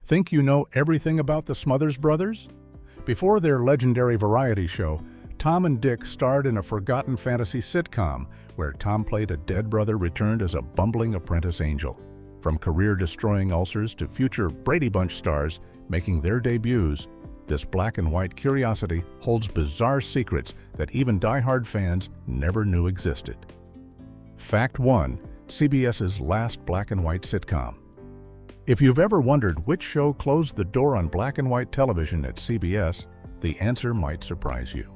Think you know everything about the Smothers Brothers? Before their legendary variety show, Tom and Dick starred in a forgotten fantasy sitcom where Tom played a dead brother returned as a bumbling apprentice angel. From career-destroying ulcers to future Brady Bunch stars making their debuts, this black and white curiosity holds bizarre secrets that even die-hard fans never knew existed. Fact 1. CBS's last black and white sitcom. If you've ever wondered which show closed the door on black and white television at CBS, the answer might surprise you.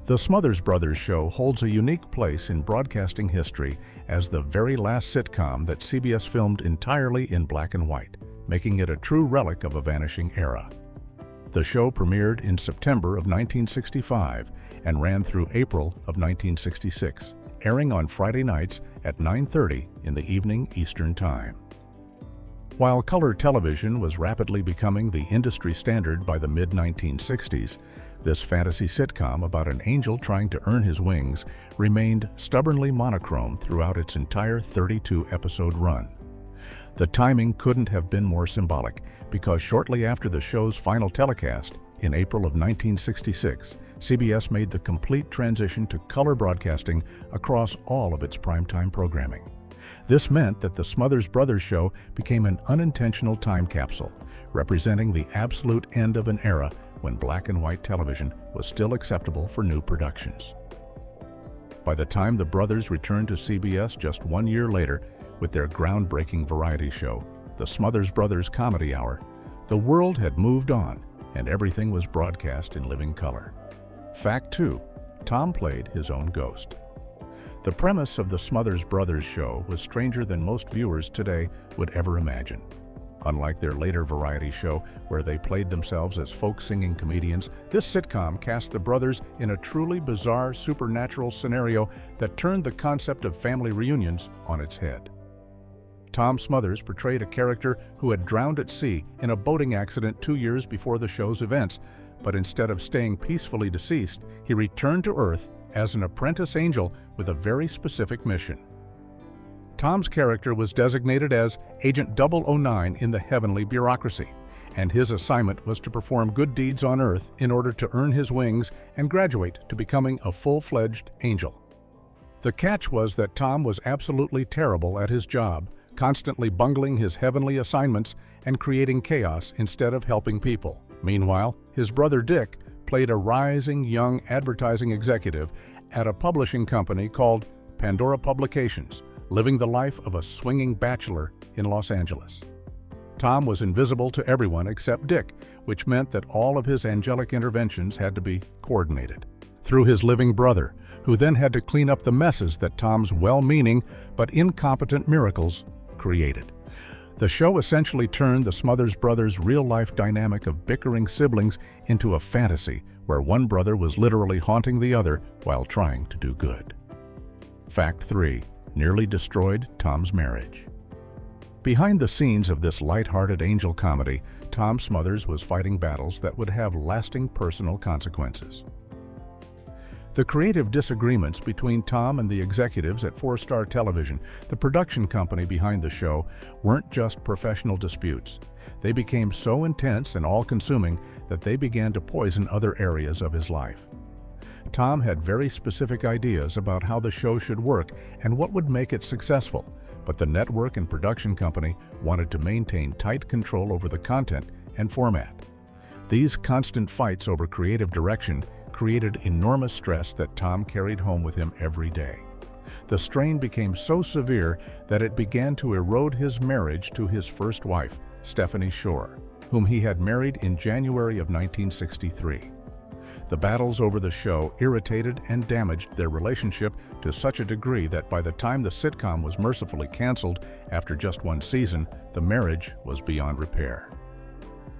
The Smothers Brothers show holds a unique place in broadcasting history as the very last sitcom that CBS filmed entirely in black and white, making it a true relic of a vanishing era. The show premiered in September of 1965 and ran through April of 1966, airing on Friday nights at 9:30 in the evening Eastern Time. While color television was rapidly becoming the industry standard by the mid-1960s, this fantasy sitcom about an angel trying to earn his wings remained stubbornly monochrome throughout its entire 32-episode run. The timing couldn't have been more symbolic because shortly after the show's final telecast, in April of 1966, CBS made the complete transition to color broadcasting across all of its primetime programming. This meant that the Smothers Brothers show became an unintentional time capsule, representing the absolute end of an era when black and white television was still acceptable for new productions. By the time the brothers returned to CBS just 1 year later with their groundbreaking variety show, The Smothers Brothers Comedy Hour, the world had moved on and everything was broadcast in living color. Fact 2. Tom played his own ghost. The premise of the Smothers Brothers show was stranger than most viewers today would ever imagine. Unlike their later variety show, where they played themselves as folk-singing comedians, this sitcom cast the brothers in a truly bizarre supernatural scenario that turned the concept of family reunions on its head. Tom Smothers portrayed a character who had drowned at sea in a boating accident 2 years before the show's events, but instead of staying peacefully deceased, he returned to Earth as an apprentice angel with a very specific mission. Tom's character was designated as Agent 009 in the heavenly bureaucracy, and his assignment was to perform good deeds on Earth in order to earn his wings and graduate to becoming a full-fledged angel. The catch was that Tom was absolutely terrible at his job, constantly bungling his heavenly assignments and creating chaos instead of helping people. Meanwhile, his brother Dick played a rising young advertising executive at a publishing company called Pandora Publications, living the life of a swinging bachelor in Los Angeles. Tom was invisible to everyone except Dick, which meant that all of his angelic interventions had to be coordinated through his living brother, who then had to clean up the messes that Tom's well-meaning but incompetent miracles created. The show essentially turned the Smothers Brothers' real-life dynamic of bickering siblings into a fantasy where one brother was literally haunting the other while trying to do good. Fact 3. Nearly destroyed Tom's marriage. Behind the scenes of this light-hearted angel comedy, Tom Smothers was fighting battles that would have lasting personal consequences. The creative disagreements between Tom and the executives at 4-Star Television, the production company behind the show, weren't just professional disputes. They became so intense and all-consuming that they began to poison other areas of his life. Tom had very specific ideas about how the show should work and what would make it successful, but the network and production company wanted to maintain tight control over the content and format. These constant fights over creative direction created enormous stress that Tom carried home with him every day. The strain became so severe that it began to erode his marriage to his first wife, Stephanie Shore, whom he had married in January of 1963. The battles over the show irritated and damaged their relationship to such a degree that by the time the sitcom was mercifully canceled after just 1 season, the marriage was beyond repair.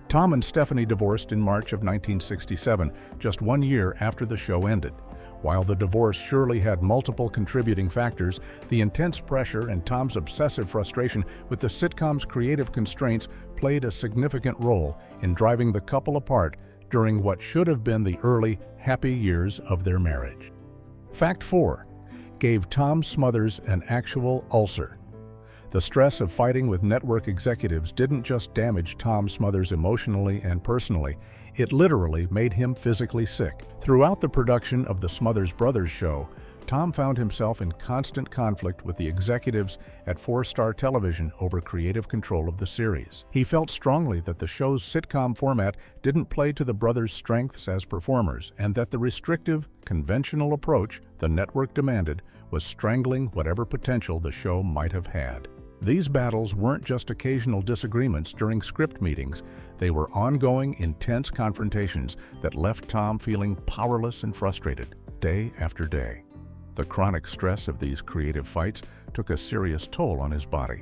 Tom and Stephanie divorced in March of 1967, just 1 year after the show ended. While the divorce surely had multiple contributing factors, the intense pressure and Tom's obsessive frustration with the sitcom's creative constraints played a significant role in driving the couple apart during what should have been the early, happy years of their marriage. Fact 4. Gave Tom Smothers an actual ulcer. The stress of fighting with network executives didn't just damage Tom Smothers emotionally and personally, it literally made him physically sick. Throughout the production of the Smothers Brothers show, Tom found himself in constant conflict with the executives at 4-Star Television over creative control of the series. He felt strongly that the show's sitcom format didn't play to the brothers' strengths as performers, and that the restrictive, conventional approach the network demanded was strangling whatever potential the show might have had. These battles weren't just occasional disagreements during script meetings, they were ongoing, intense confrontations that left Tom feeling powerless and frustrated, day after day. The chronic stress of these creative fights took a serious toll on his body,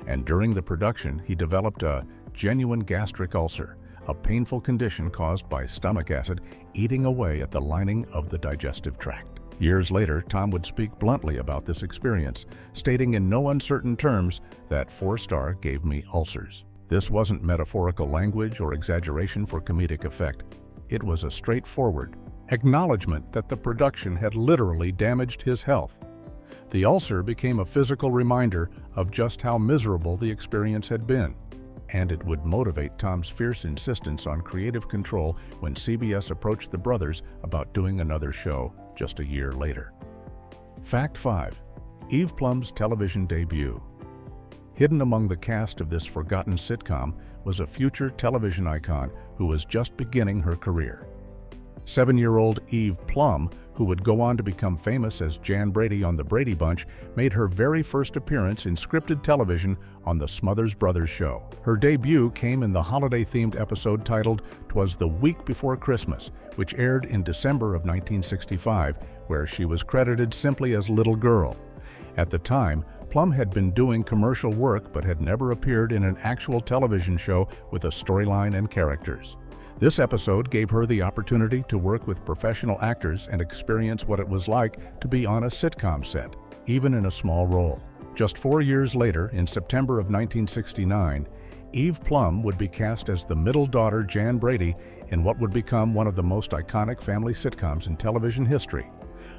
and during the production he developed a genuine gastric ulcer, a painful condition caused by stomach acid eating away at the lining of the digestive tract. Years later, Tom would speak bluntly about this experience, stating in no uncertain terms that 4-Star gave me ulcers. This wasn't metaphorical language or exaggeration for comedic effect. It was a straightforward acknowledgement that the production had literally damaged his health. The ulcer became a physical reminder of just how miserable the experience had been, and it would motivate Tom's fierce insistence on creative control when CBS approached the brothers about doing another show just a year later. Fact 5. Eve Plum's television debut. Hidden among the cast of this forgotten sitcom was a future television icon who was just beginning her career. 7-year-old Eve Plum, who would go on to become famous as Jan Brady on the Brady Bunch, made her very first appearance in scripted television on the Smothers Brothers show. Her debut came in the holiday-themed episode titled "'Twas the Week Before Christmas," which aired in December of 1965, where she was credited simply as Little Girl. At the time, Plum had been doing commercial work but had never appeared in an actual television show with a storyline and characters. This episode gave her the opportunity to work with professional actors and experience what it was like to be on a sitcom set, even in a small role. Just 4 years later, in September of 1969, Eve Plum would be cast as the middle daughter Jan Brady in what would become one of the most iconic family sitcoms in television history,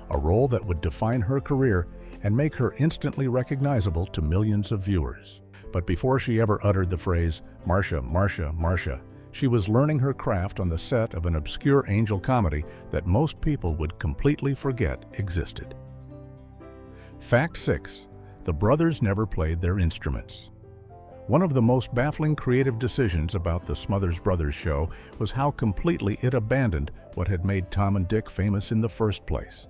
a role that would define her career and make her instantly recognizable to millions of viewers. But before she ever uttered the phrase, "Marcia, Marcia, Marcia," she was learning her craft on the set of an obscure angel comedy that most people would completely forget existed. Fact 6. The brothers never played their instruments. One of the most baffling creative decisions about the Smothers Brothers show was how completely it abandoned what had made Tom and Dick famous in the first place.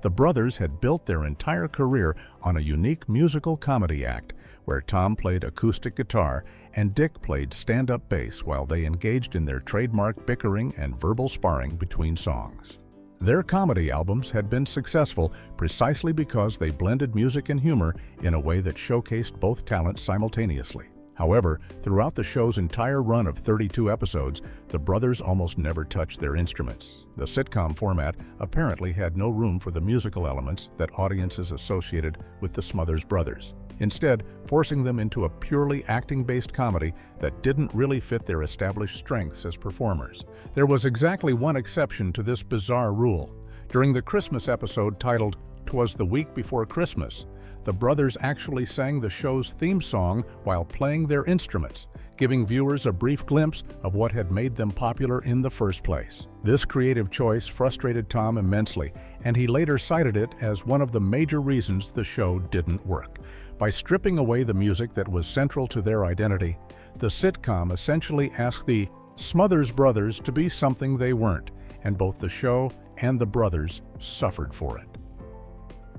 The brothers had built their entire career on a unique musical comedy act where Tom played acoustic guitar and Dick played stand-up bass while they engaged in their trademark bickering and verbal sparring between songs. Their comedy albums had been successful precisely because they blended music and humor in a way that showcased both talents simultaneously. However, throughout the show's entire run of 32 episodes, the brothers almost never touched their instruments. The sitcom format apparently had no room for the musical elements that audiences associated with the Smothers Brothers, instead forcing them into a purely acting-based comedy that didn't really fit their established strengths as performers. There was exactly one exception to this bizarre rule. During the Christmas episode titled "'Twas the Week Before Christmas," the brothers actually sang the show's theme song while playing their instruments, giving viewers a brief glimpse of what had made them popular in the first place. This creative choice frustrated Tom immensely, and he later cited it as one of the major reasons the show didn't work. By stripping away the music that was central to their identity, the sitcom essentially asked the Smothers Brothers to be something they weren't, and both the show and the brothers suffered for it.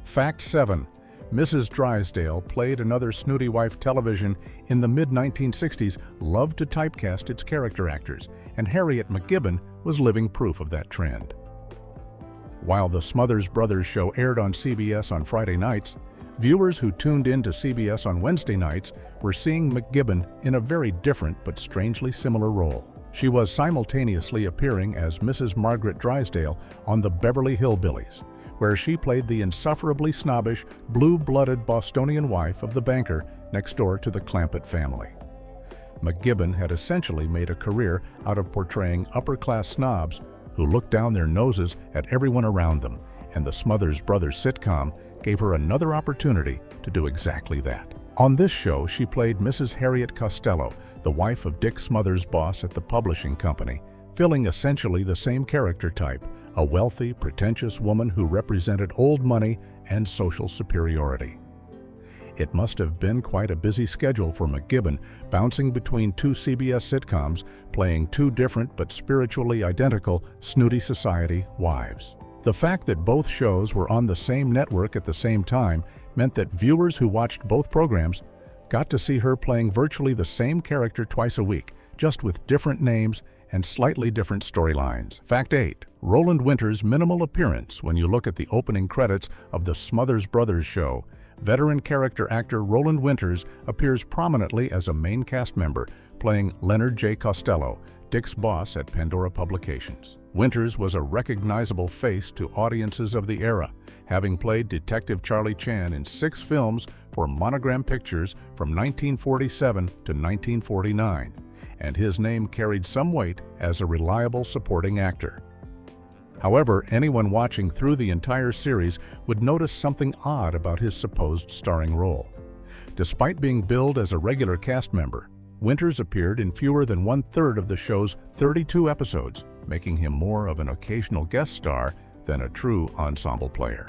Fact 7. Mrs. Drysdale, played another snooty wife television in the mid-1960s, loved to typecast its character actors, and Harriet McGibbon was living proof of that trend. While the Smothers Brothers show aired on CBS on Friday nights, viewers who tuned in to CBS on Wednesday nights were seeing McGibbon in a very different but strangely similar role. She was simultaneously appearing as Mrs. Margaret Drysdale on the Beverly Hillbillies, where she played the insufferably snobbish, blue-blooded Bostonian wife of the banker next door to the Clampett family. McGibbon had essentially made a career out of portraying upper-class snobs who looked down their noses at everyone around them, and the Smothers Brothers sitcom gave her another opportunity to do exactly that. On this show, she played Mrs. Harriet Costello, the wife of Dick Smothers' boss at the publishing company, filling essentially the same character type, a wealthy, pretentious woman who represented old money and social superiority. It must have been quite a busy schedule for McGibbon, bouncing between two CBS sitcoms, playing two different but spiritually identical snooty society wives. The fact that both shows were on the same network at the same time meant that viewers who watched both programs got to see her playing virtually the same character twice a week, just with different names and slightly different storylines. Fact 8. Roland Winter's minimal appearance. When you look at the opening credits of the Smothers Brothers show, veteran character actor Roland Winters appears prominently as a main cast member, playing Leonard J. Costello, Dick's boss at Pandora Publications. Winters was a recognizable face to audiences of the era, having played Detective Charlie Chan in 6 films for Monogram Pictures from 1947 to 1949, and his name carried some weight as a reliable supporting actor. However, anyone watching through the entire series would notice something odd about his supposed starring role. Despite being billed as a regular cast member, Winters appeared in fewer than 1/3 of the show's 32 episodes, making him more of an occasional guest star than a true ensemble player.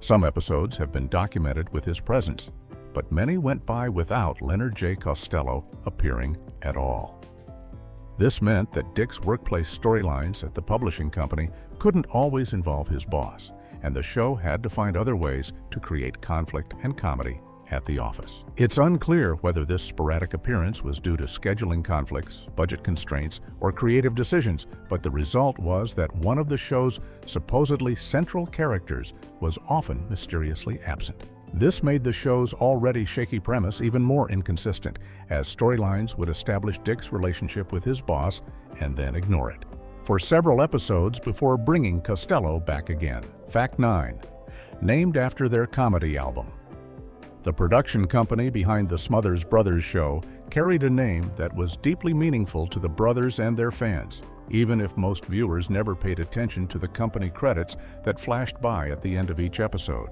Some episodes have been documented with his presence, but many went by without Leonard J. Costello appearing at all. This meant that Dick's workplace storylines at the publishing company couldn't always involve his boss, and the show had to find other ways to create conflict and comedy at the office. It's unclear whether this sporadic appearance was due to scheduling conflicts, budget constraints, or creative decisions, but the result was that one of the show's supposedly central characters was often mysteriously absent. This made the show's already shaky premise even more inconsistent, as storylines would establish Dick's relationship with his boss and then ignore it for several episodes before bringing Costello back again. Fact 9. Named after their comedy album. The production company behind the Smothers Brothers show carried a name that was deeply meaningful to the brothers and their fans, even if most viewers never paid attention to the company credits that flashed by at the end of each episode.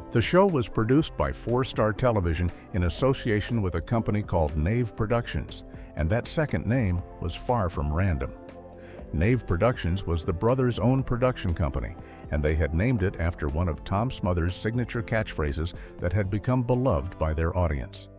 The show was produced by 4 Star Television in association with a company called Nave Productions, and that second name was far from random. Nave Productions was the brothers' own production company, and they had named it after one of Tom Smothers' signature catchphrases that had become beloved by their audience.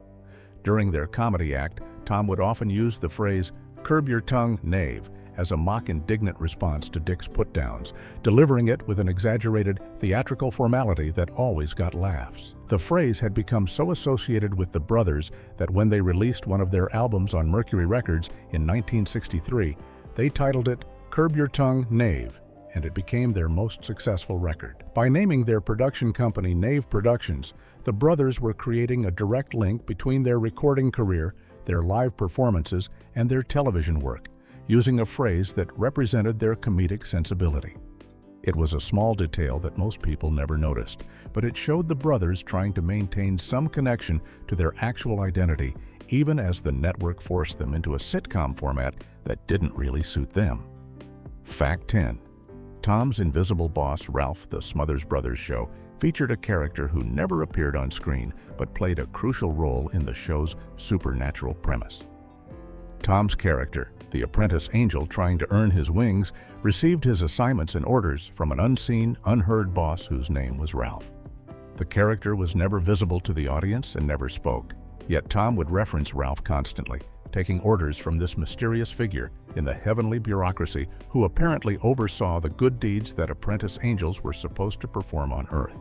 During their comedy act, Tom would often use the phrase, "Curb your tongue, Nave," as a mock-indignant response to Dick's put-downs, delivering it with an exaggerated theatrical formality that always got laughs. The phrase had become so associated with the brothers that when they released one of their albums on Mercury Records in 1963, they titled it "Curb Your Tongue, Knave," and it became their most successful record. By naming their production company Nave Productions, the brothers were creating a direct link between their recording career, their live performances, and their television work, using a phrase that represented their comedic sensibility. It was a small detail that most people never noticed, but it showed the brothers trying to maintain some connection to their actual identity, even as the network forced them into a sitcom format that didn't really suit them. Fact 10. Tom's invisible boss, Ralph, the Smothers Brothers show, featured a character who never appeared on screen but played a crucial role in the show's supernatural premise. Tom's character, the apprentice angel trying to earn his wings, received his assignments and orders from an unseen, unheard boss whose name was Ralph. The character was never visible to the audience and never spoke, yet Tom would reference Ralph constantly, taking orders from this mysterious figure in the heavenly bureaucracy who apparently oversaw the good deeds that apprentice angels were supposed to perform on Earth.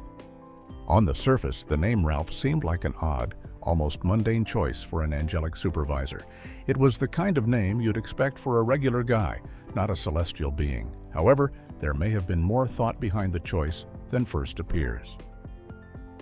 On the surface, the name Ralph seemed like an odd, almost mundane choice for an angelic supervisor. It was the kind of name you'd expect for a regular guy, not a celestial being. However, there may have been more thought behind the choice than first appears.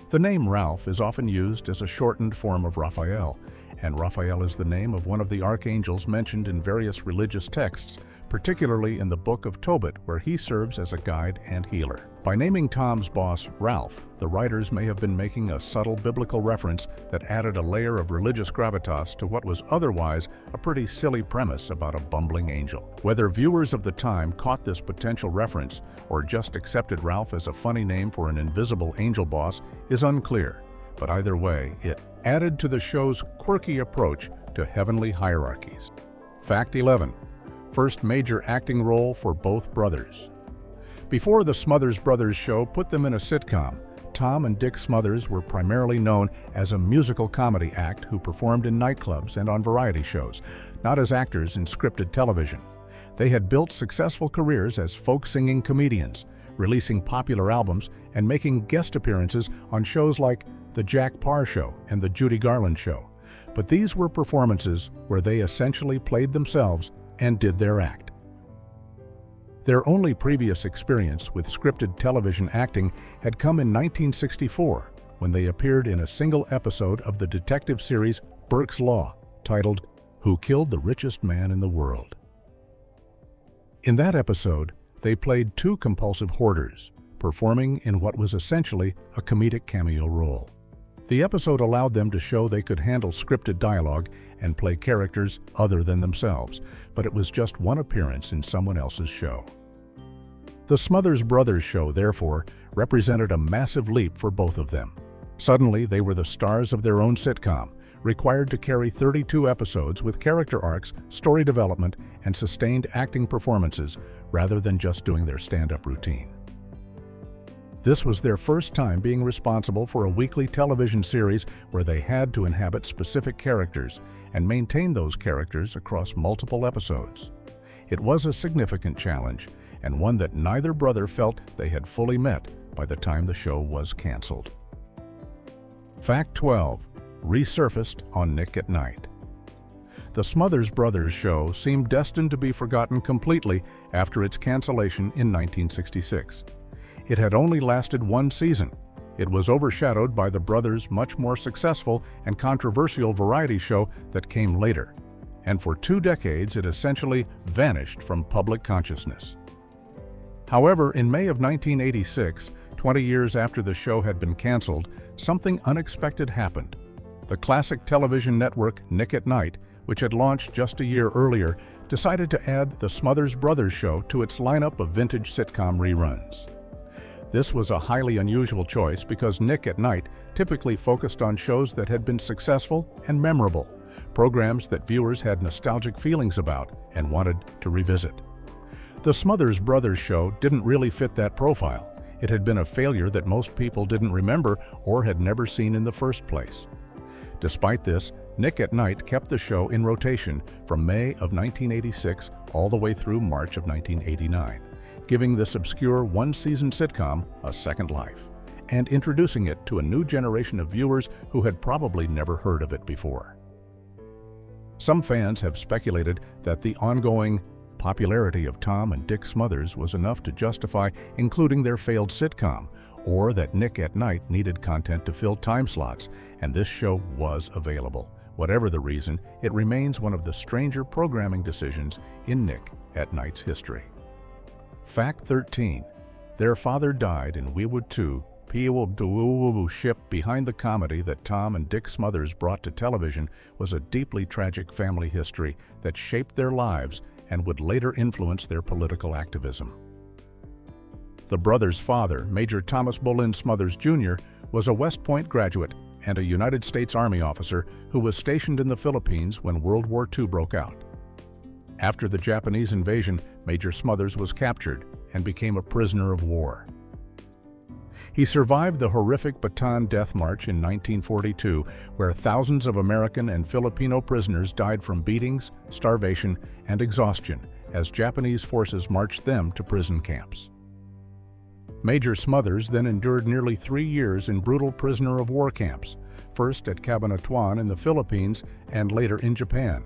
The name Ralph is often used as a shortened form of Raphael, and Raphael is the name of one of the archangels mentioned in various religious texts, particularly in the Book of Tobit, where he serves as a guide and healer. By naming Tom's boss Ralph, the writers may have been making a subtle biblical reference that added a layer of religious gravitas to what was otherwise a pretty silly premise about a bumbling angel. Whether viewers of the time caught this potential reference or just accepted Ralph as a funny name for an invisible angel boss is unclear, but either way, it added to the show's quirky approach to heavenly hierarchies. Fact 11. First major acting role for both brothers. Before the Smothers Brothers show put them in a sitcom, Tom and Dick Smothers were primarily known as a musical comedy act who performed in nightclubs and on variety shows, not as actors in scripted television. They had built successful careers as folk-singing comedians, releasing popular albums and making guest appearances on shows like The Jack Paar Show and The Judy Garland Show. But these were performances where they essentially played themselves and did their act. Their only previous experience with scripted television acting had come in 1964, when they appeared in a single episode of the detective series Burke's Law, titled Who Killed the Richest Man in the World. In that episode, they played two compulsive hoarders, performing in what was essentially a comedic cameo role. The episode allowed them to show they could handle scripted dialogue and play characters other than themselves, but it was just one appearance in someone else's show. The Smothers Brothers show, therefore, represented a massive leap for both of them. Suddenly, they were the stars of their own sitcom, required to carry 32 episodes with character arcs, story development, and sustained acting performances, rather than just doing their stand-up routine. This was their first time being responsible for a weekly television series where they had to inhabit specific characters and maintain those characters across multiple episodes. It was a significant challenge, and one that neither brother felt they had fully met by the time the show was canceled. Fact 12. Resurfaced on Nick at Night. The Smothers Brothers show seemed destined to be forgotten completely after its cancellation in 1966. It had only lasted one season. It was overshadowed by the brothers' much more successful and controversial variety show that came later, and for 2 decades it essentially vanished from public consciousness. However, in May of 1986, 20 years after the show had been canceled, something unexpected happened. The classic television network Nick at Night, which had launched just a year earlier, decided to add the Smothers Brothers show to its lineup of vintage sitcom reruns. This was a highly unusual choice because Nick at Night typically focused on shows that had been successful and memorable, programs that viewers had nostalgic feelings about and wanted to revisit. The Smothers Brothers show didn't really fit that profile. It had been a failure that most people didn't remember or had never seen in the first place. Despite this, Nick at Night kept the show in rotation from May of 1986 all the way through March of 1989, giving this obscure one-season sitcom a second life, and introducing it to a new generation of viewers who had probably never heard of it before. Some fans have speculated that the ongoing popularity of Tom and Dick Smothers was enough to justify including their failed sitcom, or that Nick at Night needed content to fill time slots, and this show was available. Whatever the reason, it remains one of the stranger programming decisions in Nick at Night's history. Fact 13. Their father died and we would too. The ship behind the comedy that Tom and Dick Smothers brought to television was a deeply tragic family history that shaped their lives and would later influence their political activism. The brothers' father, Major Thomas Boleyn Smothers Jr., was a West Point graduate and a United States Army officer who was stationed in the Philippines when World War II broke out. After the Japanese invasion, Major Smothers was captured and became a prisoner of war. He survived the horrific Bataan Death March in 1942, where thousands of American and Filipino prisoners died from beatings, starvation, and exhaustion as Japanese forces marched them to prison camps. Major Smothers then endured nearly 3 years in brutal prisoner of war camps, first at Cabanatuan in the Philippines and later in Japan.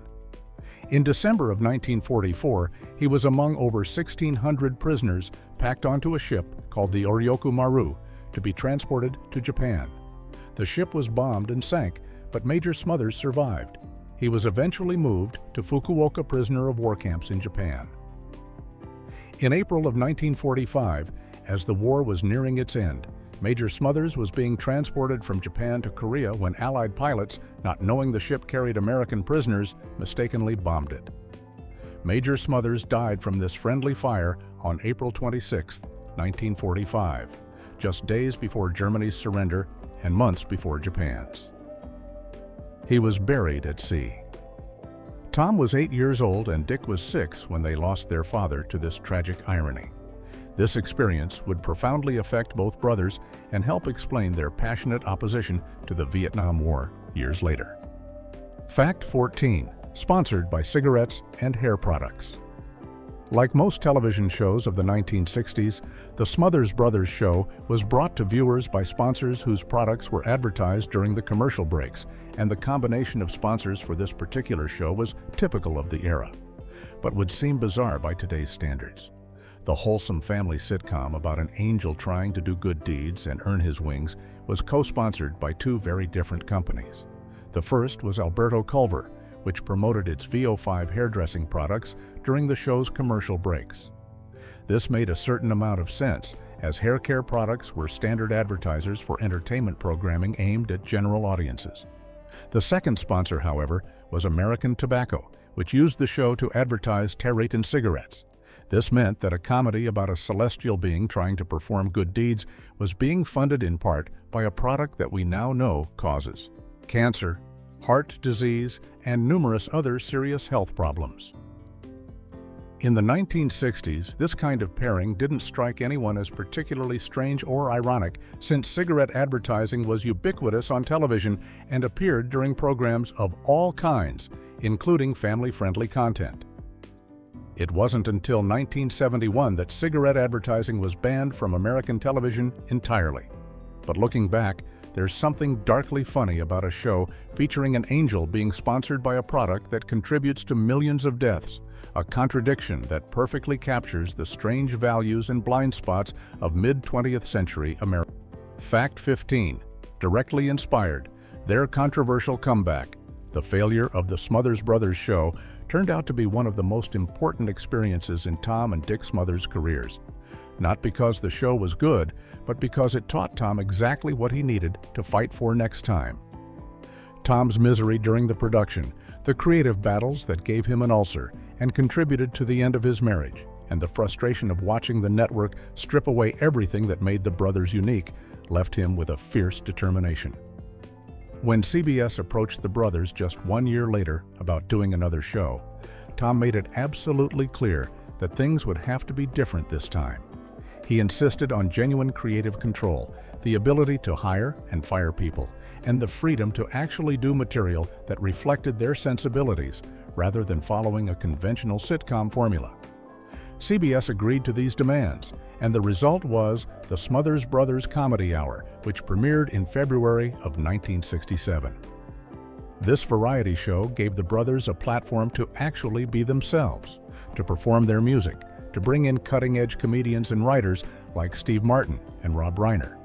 In December of 1944, he was among over 1,600 prisoners packed onto a ship called the Oryoku Maru to be transported to Japan. The ship was bombed and sank, but Major Smothers survived. He was eventually moved to Fukuoka prisoner of war camps in Japan. In April of 1945, as the war was nearing its end, Major Smothers was being transported from Japan to Korea when Allied pilots, not knowing the ship carried American prisoners, mistakenly bombed it. Major Smothers died from this friendly fire on April 26, 1945, just days before Germany's surrender and months before Japan's. He was buried at sea. Tom was 8 years old and Dick was 6 when they lost their father to this tragic irony. This experience would profoundly affect both brothers and help explain their passionate opposition to the Vietnam War years later. Fact 14. Sponsored by cigarettes and hair products. Like most television shows of the 1960s, the Smothers Brothers show was brought to viewers by sponsors whose products were advertised during the commercial breaks, and the combination of sponsors for this particular show was typical of the era, but would seem bizarre by today's standards. The wholesome family sitcom about an angel trying to do good deeds and earn his wings was co-sponsored by two very different companies. The first was Alberto Culver, which promoted its VO5 hairdressing products during the show's commercial breaks. This made a certain amount of sense, as hair care products were standard advertisers for entertainment programming aimed at general audiences. The second sponsor, however, was American Tobacco, which used the show to advertise Tareyton cigarettes. This meant that a comedy about a celestial being trying to perform good deeds was being funded in part by a product that we now know causes cancer, heart disease, and numerous other serious health problems. In the 1960s, this kind of pairing didn't strike anyone as particularly strange or ironic, since cigarette advertising was ubiquitous on television and appeared during programs of all kinds, including family-friendly content. It wasn't until 1971 that cigarette advertising was banned from American television entirely. But looking back, there's something darkly funny about a show featuring an angel being sponsored by a product that contributes to millions of deaths, a contradiction that perfectly captures the strange values and blind spots of mid-20th century America. Fact 15. Directly inspired, their controversial comeback. The failure of the Smothers Brothers show turned out to be one of the most important experiences in Tom and Dick Smothers' careers. Not because the show was good, but because it taught Tom exactly what he needed to fight for next time. Tom's misery during the production, the creative battles that gave him an ulcer and contributed to the end of his marriage, and the frustration of watching the network strip away everything that made the brothers unique, left him with a fierce determination. When CBS approached the brothers just 1 year later about doing another show, Tom made it absolutely clear that things would have to be different this time. He insisted on genuine creative control, the ability to hire and fire people, and the freedom to actually do material that reflected their sensibilities rather than following a conventional sitcom formula. CBS agreed to these demands, and the result was the Smothers Brothers Comedy Hour, which premiered in February of 1967. This variety show gave the brothers a platform to actually be themselves, to perform their music, to bring in cutting-edge comedians and writers like Steve Martin and Rob Reiner,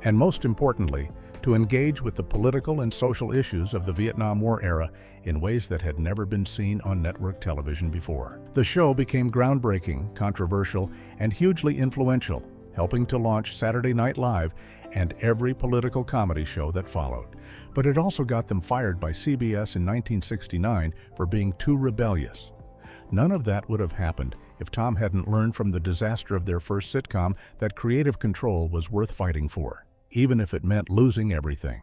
and most importantly, to engage with the political and social issues of the Vietnam War era in ways that had never been seen on network television before. The show became groundbreaking, controversial, and hugely influential, helping to launch Saturday Night Live and every political comedy show that followed. But it also got them fired by CBS in 1969 for being too rebellious. None of that would have happened if Tom hadn't learned from the disaster of their first sitcom that creative control was worth fighting for, even if it meant losing everything.